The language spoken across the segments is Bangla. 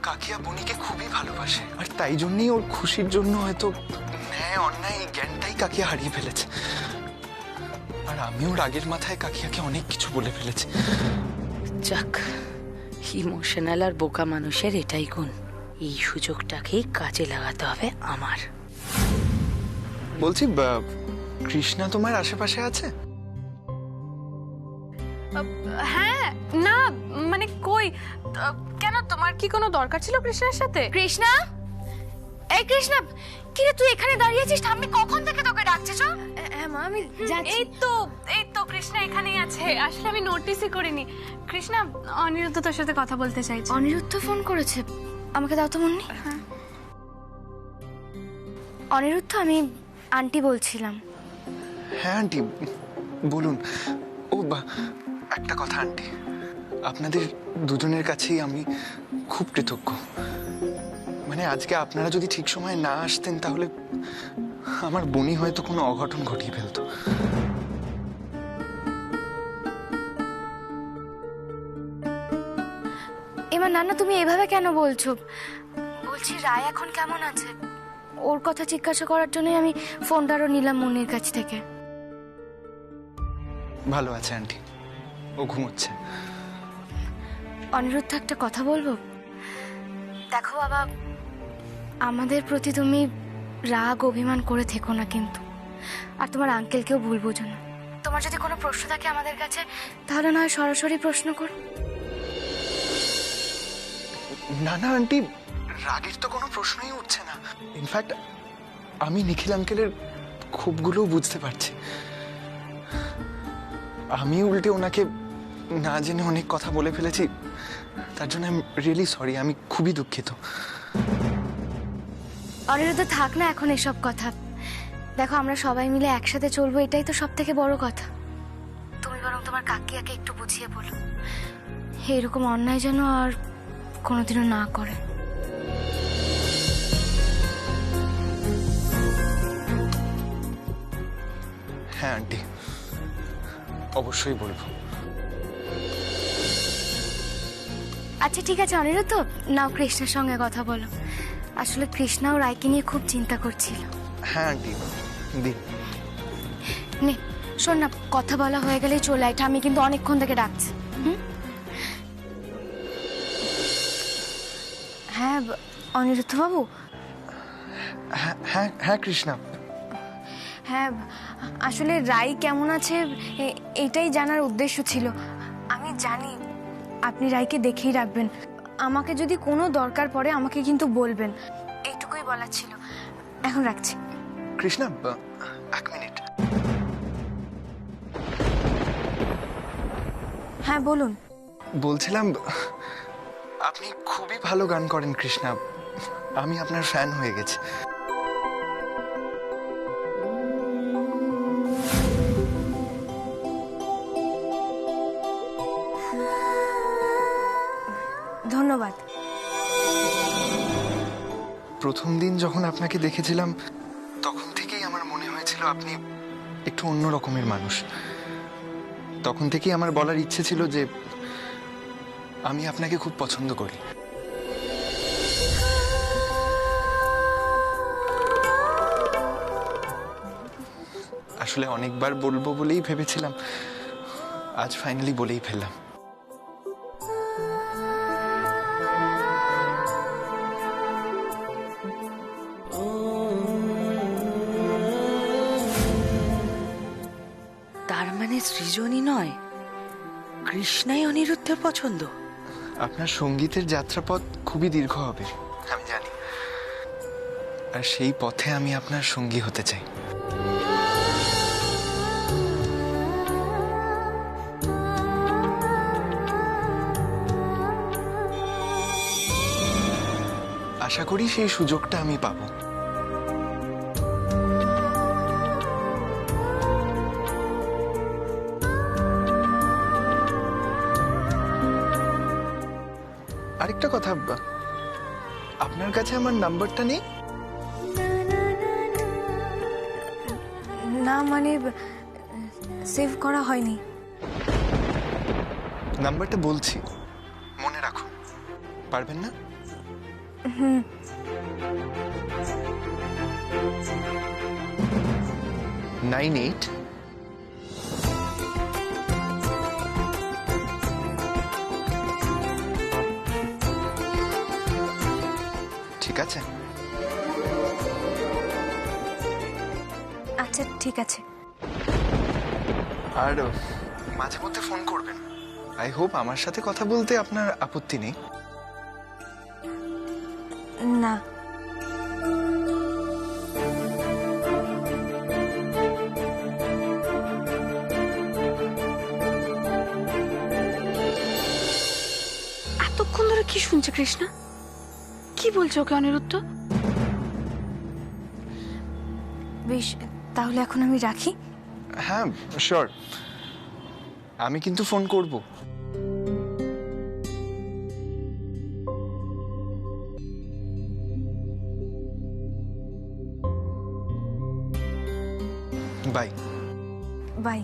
কাকিয়া বনিকে খুবই ভালোবাসে, আর তাই জন্যই ওর খুশির জন্য হয়তো ন্যায় অন্যায় এই জ্ঞানটাই কাকিয়া হারিয়ে ফেলেছে। আর আমিও রাগের মাথায় কাকিয়াকে অনেক কিছু বলে ফেলেছি। যাক, ইমোশনাল আর বোকা মানুষের এটাই গুণ। এই সুযোগটাকেই কাজে লাগাতে হবে আমার। বলছি, কৃষ্ণা তোমার আশেপাশে আছে? হ্যাঁ, না মানে কই, কেন তোমার কি কোনো দরকার ছিল কৃষ্ণার সাথে? কৃষ্ণা, এই কৃষ্ণা, কি রে তুই এখানে দাঁড়িয়ে আছিস? আমি কখন থেকে তোকে ডাকছি। চল। হ্যাঁ মা, আমি যাচ্ছি। এই তো কৃষ্ণা এখানেই আছে। আসলে আমি নোটিসই করিনি। কৃষ্ণা, অনিরুদ্ধ তোর সাথে কথা বলতে চাইছে। অনিরুদ্ধ ফোন করেছে, আমাকে দাও তো মুন্নি। অনিরুদ্ধ, আমি আন্টি বলছিলাম। হ্যাঁ আন্টি, বলুন। ও একটা কথা আন্টি, আপনাদের দুজনের কাছেই আমি খুব কৃতজ্ঞ। মানে আজকে আপনারা যদি ঠিক সময় না আসতেন তাহলে আমার বনি হয়তো কোনো অঘটন ঘটিয়ে ফেলতো। এবার নানা, তুমি এভাবে কেন বলছো? বলছি রায় এখন কেমন আছে, ওর কথা জিজ্ঞাসা করার জন্যই আমি ফোনটারও নিলাম মুন্নির কাছ থেকে। ভালো আছে আন্টি, ও ঘুমোচ্ছে। অনিরুদ্ধ, একটা কথা বলবো? দেখো বাবা, আমাদের প্রতি তুমি রাগ অভিমান করে থেকো না কিন্তু, আর তোমার আঙ্কেলকেও ভুল বোঝো না। তোমার যদি কোনো প্রশ্ন থাকে আমাদের কাছে, তাহলে না হয় সরাসরি প্রশ্ন করো। না না আন্টি, রাগের তো কোনো প্রশ্নই উঠছে না। ইনফ্যাক্ট আমি নিখিল আঙ্কেলের ক্ষোভগুলোও বুঝতে পারছি। আমি উল্টে ওনাকে না জেনে অনেক কথা বলে ফেলেছি, তার জন্য আই এম রিয়েলি সরি। আমি খুবই দুঃখিত। অনিরুদ্ধ, থাক না এখন এসব কথা। দেখো, আমরা সবাই মিলে একসাথে চলবো, এটাই তো সব থেকে বড় কথা। তুমি বরং তোমার কাকিয়াকে একটু বুঝিয়ে বলো, এরকম অন্যায় যেন আর কোনোদিনও না করে। হ্যাঁ আন্টি, অবশ্যই বলবো। আচ্ছা ঠিক আছে অনিরুদ্ধ, নাও কৃষ্ণার সঙ্গে কথা বলো। আসলে কৃষ্ণাও রায়কে নিয়ে খুব চিন্তা করছিল। হ্যাঁ আন্টি, দিন। নে শোন না, কথা বলা হয়ে গেলেই চলে আয়, আমি কিন্তু অনেকক্ষণ থেকে ডাকছি। হ্যাঁ অনিরুদ্ধ বাবু। হ্যাঁ হ্যাঁ হ্যাঁ কৃষ্ণা। হ্যাঁ, আসলে রায় কেমন আছে এটাই জানার উদ্দেশ্য ছিল। আমি জানি আপনি রায়কে দেখেই রাখবেন, আমাকে যদি কোনো দরকার পড়ে আমাকে কিন্তু বলবেন, এইটুকুই বলার ছিল। এখন রাখছি। কৃষ্ণা, এক মিনিট। হ্যাঁ বলুন। বলছিলাম, আপনি খুবই ভালো গান করেন কৃষ্ণা, আমি আপনার ফ্যান হয়ে গেছি। ধন্যবাদ। প্রথম দিন যখন আপনাকে দেখেছিলাম তখন থেকেই আমার মনে হয়েছিল আপনি একটু অন্য রকমের মানুষ। তখন থেকেই আমার বলার ইচ্ছে ছিল যে আমি আপনাকে খুব পছন্দ করি। আসলে অনেকবার বলবো বলেই ভেবেছিলাম, আজ ফাইনালি বলেই ফেললাম। তার মানে সৃজনী নয়, কৃষ্ণাই অনিরুদ্ধের পছন্দ। আপনার সঙ্গীতের যাত্রাপথ খুবই দীর্ঘ হবে আমি জানি, আর সেই পথে আমি আপনার সঙ্গী হতে চাই। আশা করি সেই সুযোগটা আমি পাবো। আরেকটা কথা, আপনার কাছে আমার নাম্বারটা নেই? না মানে সেভ করা হয়নি। নাম্বারটা বলছি, মনে রাখুন। পারবেন না? 98 ঠিক আছে। আচ্ছা ঠিক আছে। আর মাঝে মধ্যে ফোন করবেন। আই হোপ আমার সাথে কথা বলতে আপনার আপত্তি নেই। না। এতক্ষণ ধরে কি শুনছে কৃষ্ণা? কি বলছে ওকে অনিরুদ্ধ? বেশ, তাহলে এখন আমি রাখি। হ্যাঁ শিওর, আমি কিন্তু ফোন করব। বাই। বাই।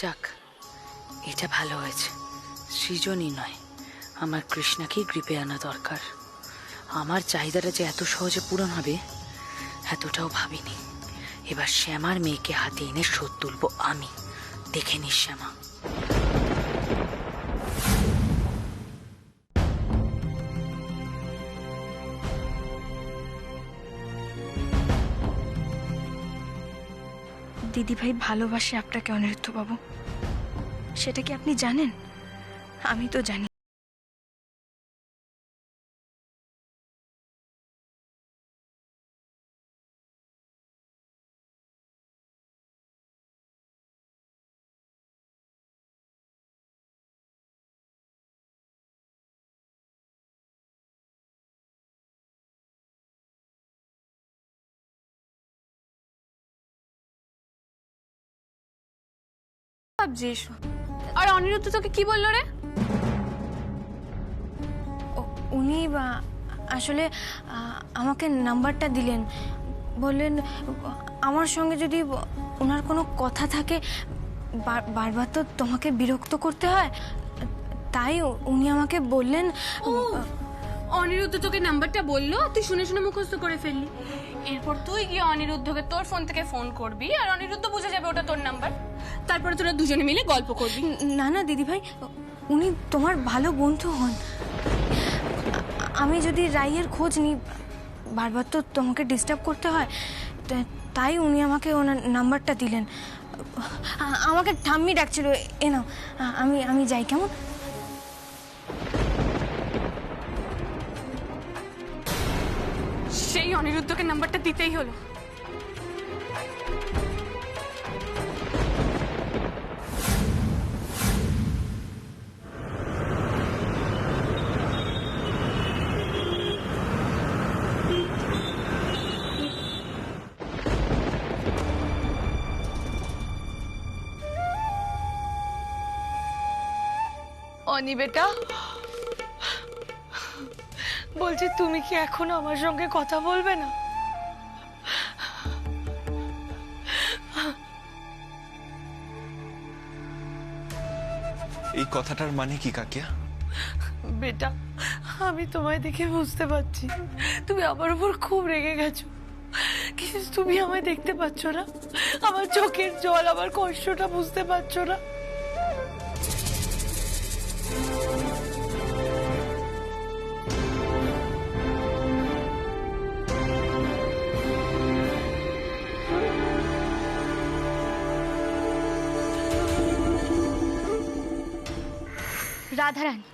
যাক, এটা ভালো হয়েছে। সৃজনই নয়, আমার কৃষ্ণাকেই গ্রিপে আনা দরকার। আমার চাহিদাটা যে এত সহজে পূরণ হবে এতটাও ভাবিনি। এবার শ্যামার মেয়েকে হাতে এনে শোধ তুলবো আমি। দেখে নিস শ্যামা। দিদিভাই ভালোবাসে আপনাকে অনিরুদ্ধ বাবু, সেটা কি আপনি জানেন? আমি তো জানি। ভাবছিস? আর অনিরুদ্ধ তোকে কি বললো রে? উনি আসলে আমাকে নাম্বারটা দিলেন, বললেন আমার সঙ্গে যদি ওনার কোনো কথা থাকে বারবার তো তোমাকে বিরক্ত করতে হয়, তাই উনি আমাকে বললেন। অনিরুদ্ধ তোকে নাম্বারটা বললো, তুই শুনে শুনে মুখস্থ করে ফেললি। এরপর তুই গিয়ে অনিরুদ্ধকে তোর ফোন থেকে ফোন করবি, আর অনিরুদ্ধ বুঝে যাবে ওটা তোর নাম্বার। তারপরে তোরা দুজনে মিলে গল্প করবি। না না দিদিভাই, উনি তোমার ভালো বন্ধু হন। আমি যদি রাইয়ের খোঁজ নিই বারবার তো তোমাকে ডিস্টার্ব করতে হয়, তাই উনি আমাকে ওনার নাম্বারটা দিলেন। আমাকে ঠাম্মি ডাকছিল, এ নাও, আমি যাই কেমন। সেই অনিরুদ্ধকে নাম্বারটা দিতেই হলো। অনি বেটা, বলছি তুমি কি এখনো আমার সঙ্গে কথা বলবে না? এই কথাটার মানে কি কাকিয়া? বেটা, আমি তোমায় দেখে বুঝতে পারছি তুমি আমার উপর খুব রেগে গেছো, কিন্তু তুমি আমায় দেখতে পাচ্ছ না? আমার চোখের জল, আমার কষ্টটা বুঝতে পারছো না? রাধারানী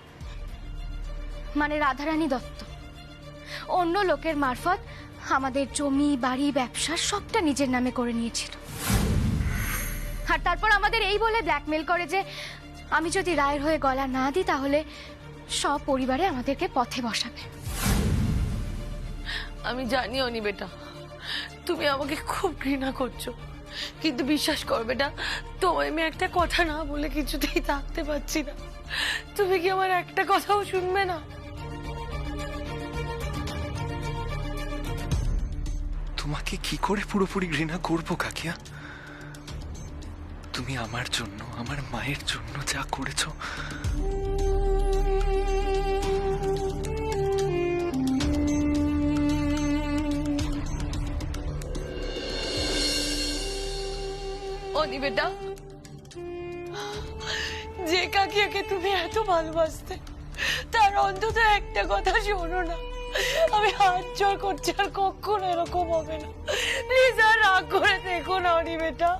মানে রাধারানী দত্ত অন্য লোকের মারফত আমাদের জমি বাড়ি ব্যবসা সবটা নিজের নামে করে নিয়েছিল, আর তারপর আমাদের এই বলে ব্ল্যাকমেল করে যে আমি যদি রায়ের হয়ে গলা না দিই তাহলে সব পরিবারে আমাদেরকে পথে বসাবে। আমি জানি অনি বেটা, তুমি আমাকে খুব ঘৃণা করছো, কিন্তু বিশ্বাস কর বেটা, তোমায় আমি একটা কথা না বলে কিছুতেই থাকতে পারছি না। তুমি কি আমার একটা কথাও শুনবে না? তোমাকে কি করে পুরোপুরি ঘৃণা করব কাকিয়া? তুমি আমার জন্য, আমার মায়ের জন্য যা করেছো, অনি বেটা, যে কাকিয়াকে তুমি এত ভালোবাসতে তার অন্তত একটা কথা শোনো না। আমি হাত জোর করছি, আর কখনো এরকম হবে না। প্লিজ আর রাগ করে দেখো না অনি বেটা।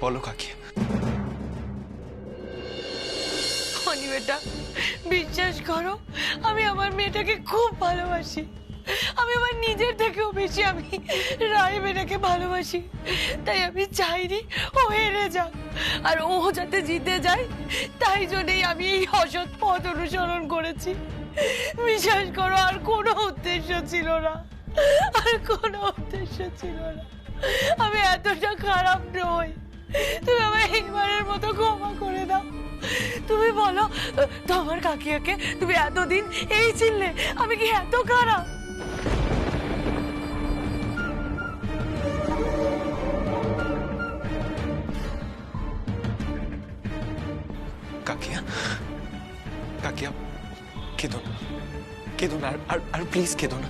বলো কাকিয়া। অনি বেটা, বিশ্বাস করো, আমি আমার মেয়েটাকে খুব ভালোবাসি। আমি আমার নিজের থেকেও বেশি আমি রায় মেয়েটাকে ভালোবাসি। তাই আমি চাইনি ও হেরে যাক, আর ও যাতে জিতে যায়, তাই জন্যই আমি এই অসৎ পথ অনুসরণ করেছি। বিশ্বাস করো, আর কোনো উদ্দেশ্য ছিল না, আর কোনো উদ্দেশ্য ছিল না। আমি এতটা খারাপ নই। তুমি আমায় এইবারের মতো ক্ষমা করে দাও। তুমি বলো, তোমার কাকিয়াকে তুমি এতদিন এই ছিলে, আমি কি এত খারাপ? কাকিয়া, কাকিয়া, কেঁদো না, কেঁদো না, আর প্লিজ কেঁদো না।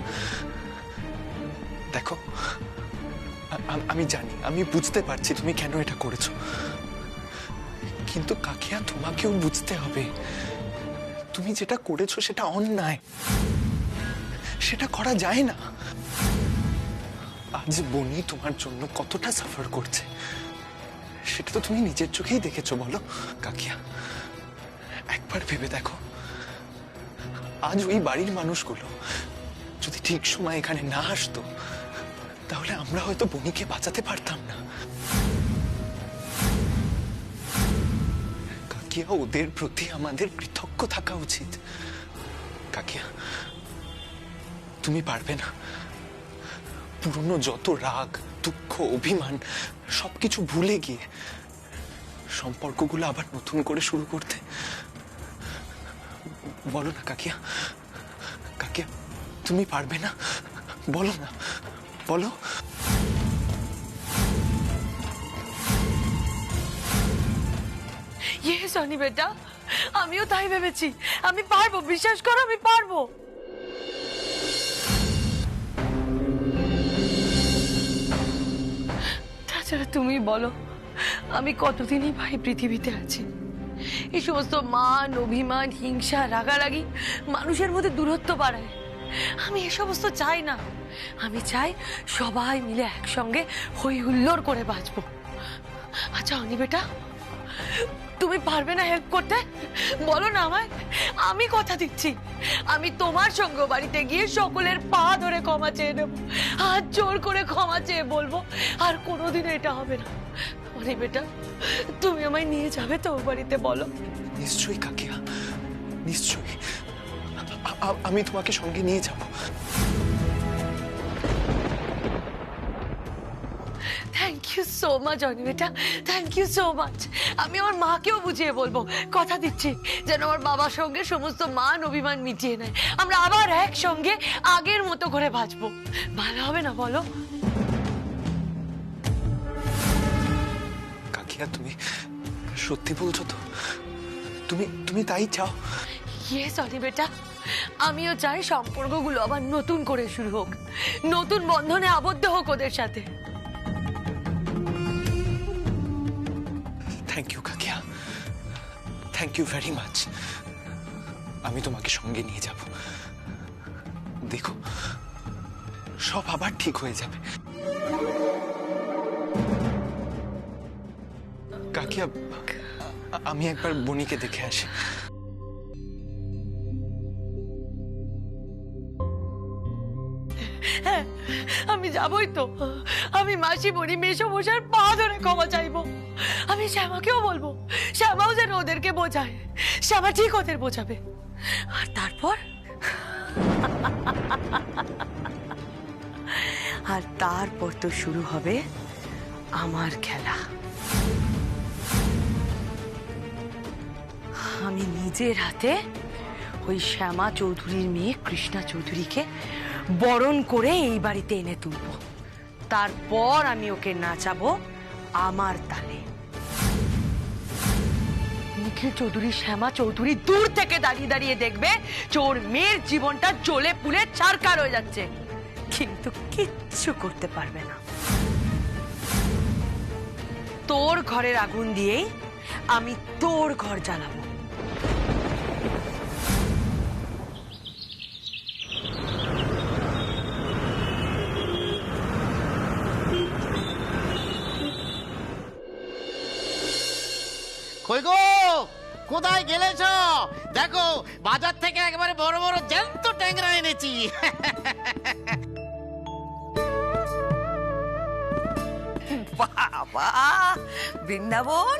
দেখো, আমি জানি, আমি বুঝতে পারছি তুমি কেন এটা করেছো, কিন্তু কাকিয়া তোমাকেও বুঝতে হবে তুমি যেটা করেছো সেটা অন্যায়, সেটা করা যায় না। আজ বনি তোমার জন্য কতটা সাফার করছে সেটা তো তুমি নিজের চোখেই দেখেছো। বলো কাকিয়া, একবার ভেবে দেখো, আজ ওই বাড়ির মানুষগুলো যদি ঠিক সময় এখানে না আসতো, তাহলে আমরা হয়তো বনিকে বাঁচাতে পারতাম না। কাকিয়া, ওদের প্রতি আমাদের কৃতজ্ঞ থাকা উচিত। কাকিয়া, তুমি পারবে না পুরনো যত রাগ, দুঃখ, অভিমান সবকিছু ভুলে গিয়ে সম্পর্কগুলো আবার নতুন করে শুরু করতে? বলো না কাকিয়া, কাকিয়া, তুমি পারবে না? বলো না, বলো। ইয়েস অনি বেটা, আমিও তাই ভেবেছি। আমি পারবো, বিশ্বাস করো, আমি পারবো। তাছাড়া তুমি বলো, আমি কতদিনই ভাই পৃথিবীতে আছি? এই সমস্ত মান, অভিমান, হিংসা, রাগারাগি মানুষের মধ্যে দূরত্ব বাড়ায়। আমি এ সমস্ত চাই না। আমি চাই সবাই মিলে একসঙ্গে হই হুল্লোড় করে বাঁচবো। আচ্ছা অনি বেটা, তুমি পারবে না হেল্প করতে? বলো না আমায়। আমি কথা দিচ্ছি, আমি তোমার সঙ্গে বাড়িতে গিয়ে সকলের পা ধরে ক্ষমা চেয়ে নেব, হাত জোর করে ক্ষমা চেয়ে বলবো, আর কোনোদিনও এটা হবে না। অনি বেটা, তুমি আমায় নিয়ে যাবে তো বাড়িতে? বলো। নিশ্চয়ই কাকিয়া, নিশ্চয়ই। আমি তোমাকে সঙ্গে নিয়ে যাব। থ্যাংক ইউ সো মাচ অনি বেটা, থ্যাংক ইউ সো মাচ। আমি আমার মাকেও বুঝিয়ে বলবো, কথা দিচ্ছি, যেন আমার বাবার সঙ্গে সমস্ত মান অভিমান মিটিয়ে নেয়। আমরা আবার একসঙ্গে আগের মতো করে বাঁচবো। ভালো হবে না বলো? কাকিয়া, তুমি সত্যি বলছো তো? তুমি তাই চাও? ইয়েস অনি বেটা, আমিও চাই সম্পর্কগুলো আবার নতুন করে শুরু হোক, নতুন বন্ধনে আবদ্ধ হোক ওদের সাথে। থ্যাংক ইউ কাকিয়া, থ্যাংক ইউ ভেরি মাচ। আমি তোমাকে সঙ্গে নিয়ে যাব। দেখো, সব আবার ঠিক হয়ে যাবে। কাকিয়া, আমি একবার বনিকে দেখে আসি। হ্যাঁ, আমি যাবই তো। আমি মাসি বনি মেশো মশার পা ধরে ক্ষমা চাইবো। আমি শ্যামাকেও বলবো, শ্যামাও যেন ওদেরকে বোঝায়। শ্যামা ঠিক ওদের বোঝাবে। আর তারপর তো শুরু হবে আমার খেলা। আমি নিজের হাতে ওই শ্যামা চৌধুরীর মেয়ে কৃষ্ণা চৌধুরীকে বরণ করে এই বাড়িতে এনে তুলবো, তারপর আমি ওকে নাচাবো আমার তালে। নিখিল চৌধুরী, শ্যামা চৌধুরী দূর থেকে দাঁড়িয়ে দাঁড়িয়ে দেখবে যে ওর মেয়ের জীবনটা জ্বলে পুড়ে ছারখার হয়ে যাচ্ছে, কিন্তু কিচ্ছু করতে পারবে না। তোর ঘরের আগুন দিয়েই আমি তোর ঘর জ্বালাবো। কই গো, কোথায় গেলেছ? দেখো বাজার থেকে একেবারে বড় বড় জ্যান্ত ট্যাংরা এনেছি। বাবা, বৃন্দাবন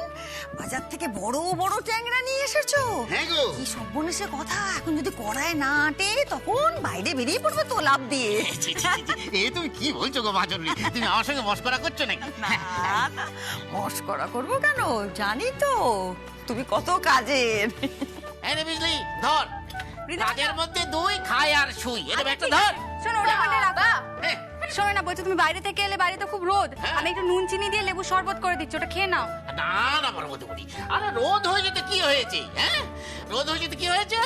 বাজার থেকে বড় বড় ট্যাংরা নিয়ে এসেছো? হ্যাঁ গো। কি সর্বনেশের কথা, এখন যদি কড়ায় না আটে তখন বাইরে বেরিয়ে পড়বে তো লাভ দিয়ে। ছি, ছি, ছি, ছি, এ তুমি কি বলছো গো মাজনী? তুমি আমার সঙ্গে মস্করা করছো নাকি? না না, মস্করা করবো কেন, জানি তো তুমি কত কাজের। এই নে বিজলি, ধর। কাজের মধ্যে দুই, খায় আর শুই। এটা একটা ধর। শোনো, ওটা ওখানে রাখো। হ্যাঁ। শোনো না, বলছো তুমি বাইরে থেকে এলে, বাইরে তো খুব রোদ, আমি একটু নুন চিনি দিয়ে লেবু শরবত করে দিচ্ছি, ওটা খেয়ে নাও। না না বড়, আরে রোদ হয়ে যেতে কি হয়েছে? হ্যাঁ, রোদ হয়ে যেতে কি হয়েছে?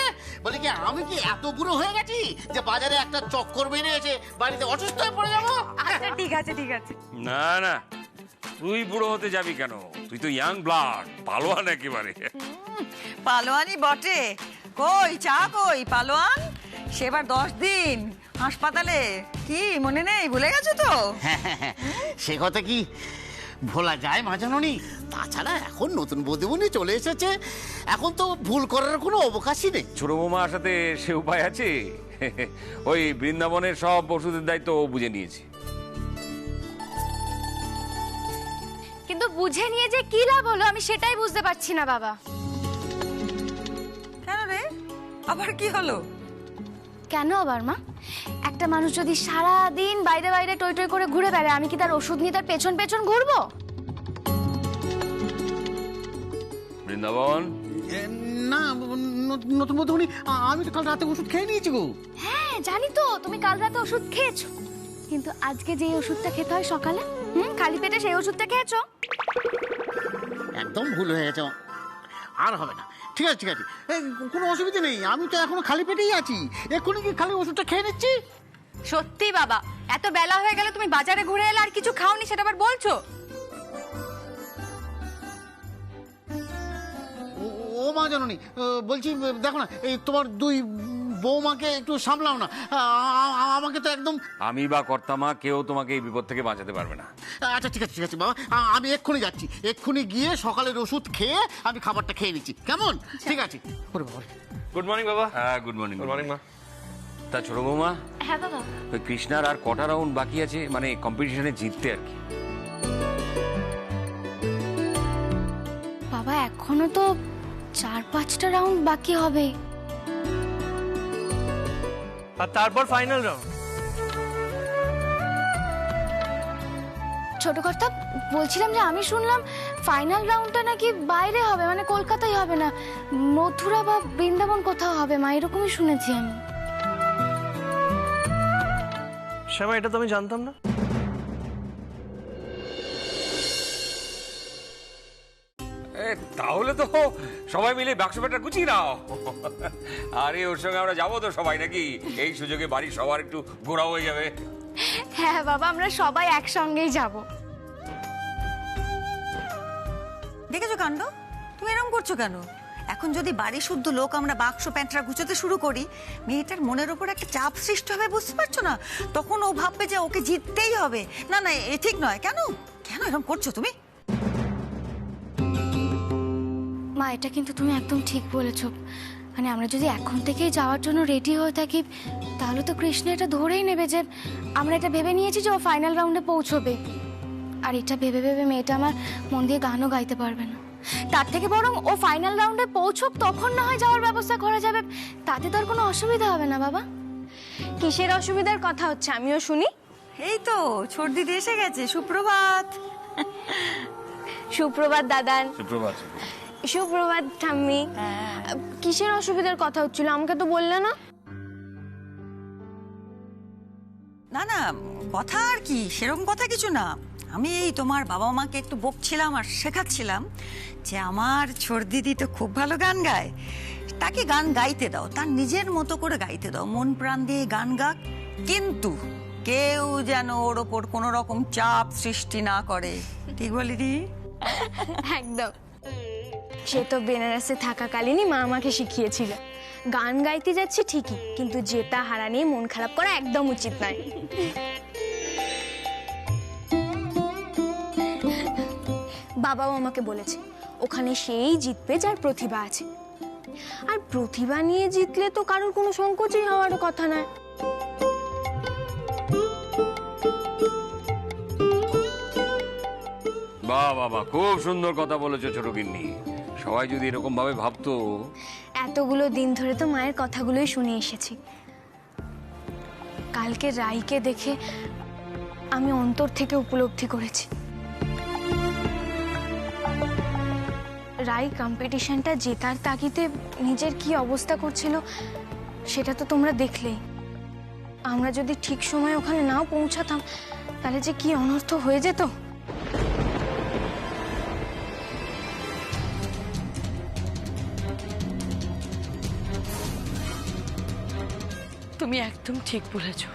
বলে কি আমি কি এত বুড়ো হয়ে গেছি যে বাজারে একটা চক্কর মেরে এসে বাড়িতে অসুস্থ হয়ে পড়ে যাবো? আচ্ছা ঠিক আছে ঠিক আছে। না না, তুই বুড়ো হতে যাবি কেন? তুই তো ইয়াং ব্লাড, পালোয়ান একেবারে। পালোয়ানি বটে, কই চা কই পালোয়ান? সেবার 10 দিন হাসপাতালে, কি মনে নেই, ভুলে গেছো তো? সে কথা কি ভোলা যায় মাজননী? তাছাড়া এখন নতুন বধূবনী চলে এসেছে, এখন তো ভুল করার কোনো অবকাশই নেই। ছোট বৌমা আসাতে সে উপায় আছে? ওই বৃন্দাবনের সব ওষুধের দায়িত্ব ও বুঝে নিয়েছে। কিন্তু বুঝে নিয়ে যে কি লাভ হলো আমি সেটাই বুঝতে পারছি না বাবা। কেন রে, আবার কি হলো? কেন আবার মা? একটা মানুষ যদি সারা দিন বাইরে বাইরে টই টই করে ঘুরে বেড়ায়, আমি কি তার ওষুধ নিয়ে তার পেছন পেছন ঘুরবো? বৃন্দাবন, না নতুন বধূবনী, আমি তো কাল রাতে ওষুধ খেয়ে নিয়েছি গো। হ্যাঁ জানি তো, তুমি কাল রাতে ওষুধ খেয়েছো, কিন্তু আজকে যে ওষুধটা খেতে হয় সকালে, খালি পেটে সেই ওষুধটা খেয়েছো। একদম ভুল হয়ে গেছে, আর হবে না। ঠিক আছে ঠিক আছে, কোনো অসুবিধা নেই, আমি তো এখনো খালি পেটেই আছি, এক্ষুনি কি খালি ওষুধটা খেয়ে নিচ্ছি। সত্যি বাবা, এত বেলা হয়ে গেল তুমি বাজারে ঘুরে এলে আর কিছু খাওনি, সেটা আবার বলছো? ও মা জাননি, বলছি দেখো না, এই তোমার দুই বৌমাকে একটু সামলাও না, আমাকে তো একদম। আমি বা কর্তামা কেউ তোমাকে এই বিপদ থেকে বাঁচাতে পারবে না। আচ্ছা ঠিক আছে বাবা, আমি এক্ষুনি যাচ্ছি, এক্ষুনি গিয়ে সকালের ওষুধ খেয়ে আমি খাবারটা খেয়ে নিচ্ছি, কেমন? ঠিক আছে। ওরে বাবা, গুড মর্নিং বাবা। হ্যাঁ, গুড মর্নিং। গুড মর্নিং মা। তা ছোট বৌমা, হ্যাঁ বাবা। ওই কৃষ্ণার আর কটা রাউন্ড বাকি আছে, মানে কম্পিটিশনে জিততে আর কি? বাবা এখনো তো 4-5টা রাউন্ড বাকি হবে। আর তারপর ফাইনাল রাউন্ড। ছোট কর্তা, বলছিলাম যে আমি শুনলাম ফাইনাল রাউন্ডটা নাকি বাইরে হবে, মানে কলকাতায় হবে না, মথুরা বা বৃন্দাবন কোথাও হবে মা, এরকমই শুনেছি আমি। শ্যামা, এটা তো আমি জানতাম না। তাহলে তো সবাই মিলে বাক্স ব্যাগটা গুছিয়ে নাও। আরে ওর সঙ্গে আমরা যাবো তো সবাই নাকি? এই সুযোগে বাড়ির সবার একটু ঘোরা হয়ে যাবে। হ্যাঁ বাবা, আমরা সবাই একসঙ্গেই যাব। দেখেছো কাণ্ড, তুমি এরকম করছো কেন? এখন যদি বাড়ি শুদ্ধ লোক আমরা বাক্স প্যান্টরা গুছোতে শুরু করি, মেয়েটার মনের ওপর একটা চাপ সৃষ্টি হবে, বুঝতে পারছো না? তখন ও ভাববে যে ওকে জিততেই হবে। না না, এ ঠিক নয়। কেন কেন এরকম করছো তুমি? মা, এটা কিন্তু তুমি একদম ঠিক বলেছো, মানে আমরা যদি এখন থেকেই যাওয়ার জন্য রেডি হয়ে থাকি তাহলে তো কৃষ্ণ এটা ধরেই নেবে যে আমরা এটা ভেবে নিয়েছি যে ও ফাইনাল রাউন্ডে পৌঁছবে, আর এটা ভেবে ভেবে মেয়েটা আমার মন দিয়ে গানও গাইতে পারবে না। তার থেকে বরং ও ফাইনাল রাউন্ডে পৌঁছক, তখন না হয় যাওয়ার ব্যবস্থা করা যাবে, তাতে তোর কোনো অসুবিধা হবে না। বাবা, কিসের অসুবিধার কথা হচ্ছে আমিও শুনি। এই তো ছোট দিদি এসে গেছে, সুপ্রভাত। সুপ্রভাত দাদান। সুপ্রভাত। সুপ্রভাত ঠাম্মি। কিসের অসুবিধার কথা হচ্ছিল আমাকে তো বললে না? না না, কথা আর কি, সেরকম কথা কিছু না। আমি এই তোমার বাবা মাকে একটু বকছিলাম আর শেখাচ্ছিলাম যে আমার ছোট দিদি তো খুব ভালো গান গায়, তাকে গান গাইতে দাও, তার নিজের মতো করে গাইতে দাও, মন প্রাণ দিয়ে গান গাক, কিন্তু কেউ যেন ওর ওপর কোনো রকম চাপ সৃষ্টি না করে। ঠিক বলি দি? একদম। সে তো বেনারসে থাকাকালীনই মা আমাকে শিখিয়েছিল, গান গাইতে যাচ্ছি ঠিকই, কিন্তু জেতা হারা নিয়ে মন খারাপ করা একদম উচিত নয়। বাবাও আমাকে বলেছে ওখানে সেই জিতবে যার প্রতিভা আছে, আর প্রতিভা নিয়ে জিতলে তো কারোর কোনো সংকোচই হওয়ার কথা নয়। বাহ বাহ বাহ, খুব সুন্দর কথা বলেছো ছোট গিন্নি। সবাই যদি এরকম ভাবে ভাবতো। এতগুলো দিন ধরে তো মায়ের কথাগুলোই শুনে এসেছি, কালকে রাইকে দেখে আমি অন্তর থেকে উপলব্ধি করেছি রাই কম্পিটিশনটা জেতার তাগিদে নিজের কি অবস্থা করছিল সেটা তো তোমরা দেখলেই। আমরা যদি ঠিক সময় ওখানে নাও পৌঁছাতাম তাহলে যে কি অনর্থ হয়ে যেত। তুমি একদম ঠিক বলেছো।